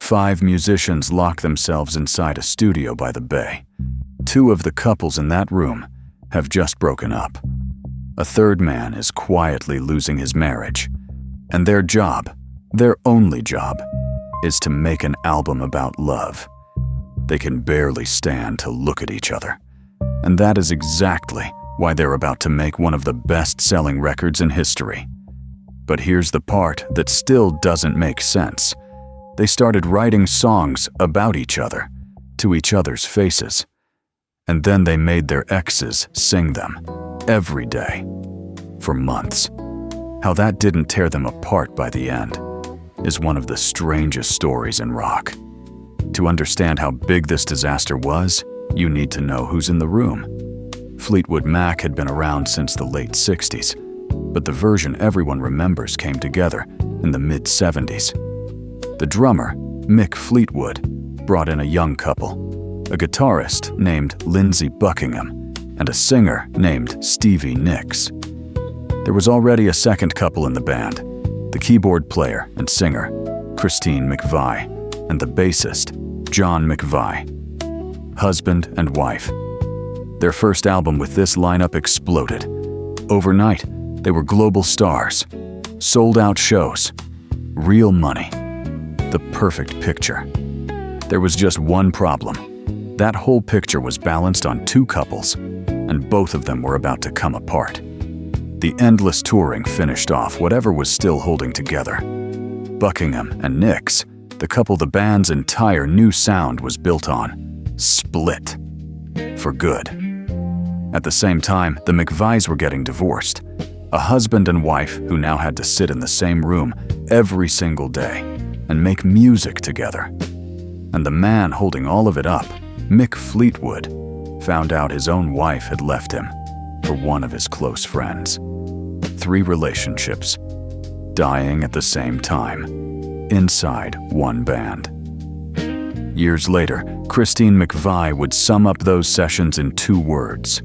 5 musicians lock themselves inside a studio by the bay. 2 of the couples in that room have just broken up. A third man is quietly losing his marriage. And their job, their only job, is to make an album about love. They can barely stand to look at each other. And that is exactly why they're about to make one of the best-selling records in history. But here's the part that still doesn't make sense. They started writing songs about each other, to each other's faces. And then they made their exes sing them, every day, for months. How that didn't tear them apart by the end is one of the strangest stories in rock. To understand how big this disaster was, you need to know who's in the room. Fleetwood Mac had been around since the late 60s, but the version everyone remembers came together in the mid-70s. The drummer, Mick Fleetwood, brought in a young couple, a guitarist named Lindsey Buckingham, and a singer named Stevie Nicks. There was already a second couple in the band, the keyboard player and singer, Christine McVie, and the bassist, John McVie. Husband and wife. Their first album with this lineup exploded. Overnight, they were global stars, sold-out shows, real money, the perfect picture. There was just one problem. That whole picture was balanced on 2 couples, and both of them were about to come apart. The endless touring finished off whatever was still holding together. Buckingham and Nicks, the couple the band's entire new sound was built on, split. For good. At the same time, the McVies were getting divorced. A husband and wife who now had to sit in the same room every single day and make music together. And the man holding all of it up, Mick Fleetwood, found out his own wife had left him for one of his close friends. 3 relationships, dying at the same time, inside one band. Years later, Christine McVie would sum up those sessions in 2 words: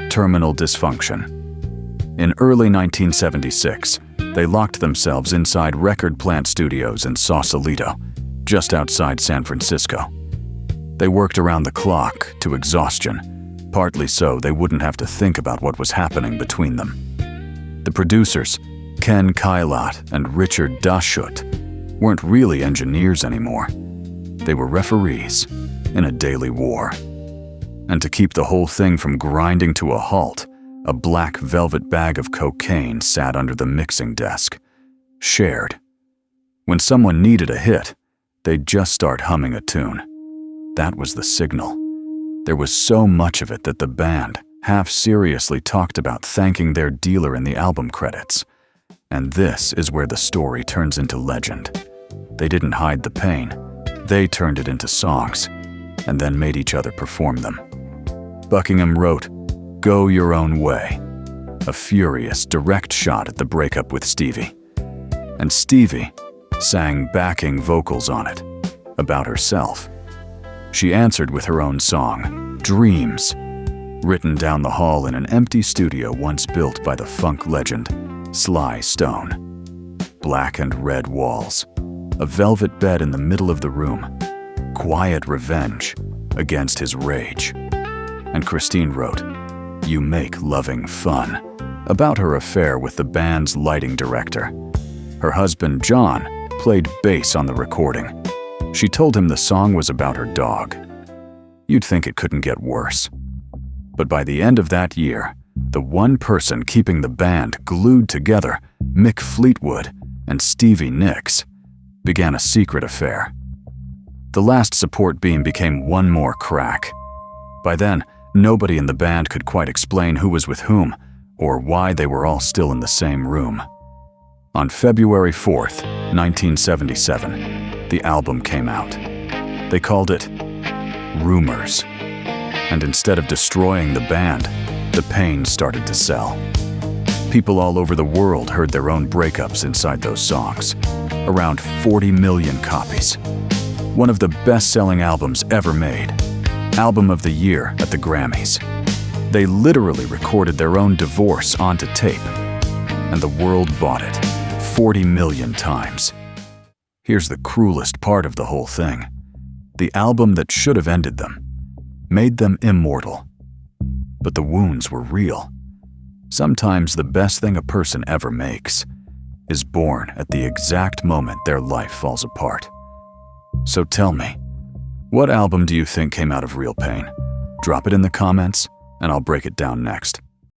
terminal dysfunction. In early 1976, they locked themselves inside record plant studios in Sausalito, just outside San Francisco. They worked around the clock to exhaustion, partly so they wouldn't have to think about what was happening between them. The producers, Ken Kylott and Richard Dashut, weren't really engineers anymore. They were referees in a daily war. And to keep the whole thing from grinding to a halt, a black velvet bag of cocaine sat under the mixing desk, shared. When someone needed a hit, they'd just start humming a tune. That was the signal. There was so much of it that the band half-seriously talked about thanking their dealer in the album credits. And this is where the story turns into legend. They didn't hide the pain. They turned it into songs, and then made each other perform them. Buckingham wrote, "Go Your Own Way," a furious, direct shot at the breakup with Stevie. And Stevie sang backing vocals on it, about herself. She answered with her own song, "Dreams," written down the hall in an empty studio once built by the funk legend, Sly Stone. Black and red walls, a velvet bed in the middle of the room, quiet revenge against his rage. And Christine wrote, "You make loving fun," about her affair with the band's lighting director. Her husband, John, played bass on the recording. She told him the song was about her dog. You'd think it couldn't get worse. But by the end of that year, the one person keeping the band glued together, Mick Fleetwood and Stevie Nicks, began a secret affair. The last support beam became one more crack. By then, nobody in the band could quite explain who was with whom or why they were all still in the same room. On February 4th, 1977, the album came out. They called it Rumours. And instead of destroying the band, the pain started to sell. People all over the world heard their own breakups inside those songs. Around 40 million copies. One of the best-selling albums ever made. Album of the Year at the Grammys. They literally recorded their own divorce onto tape. And the world bought it 40 million times. Here's the cruelest part of the whole thing. The album that should have ended them made them immortal. But the wounds were real. Sometimes the best thing a person ever makes is born at the exact moment their life falls apart. So tell me, what album do you think came out of real pain? Drop it in the comments, and I'll break it down next.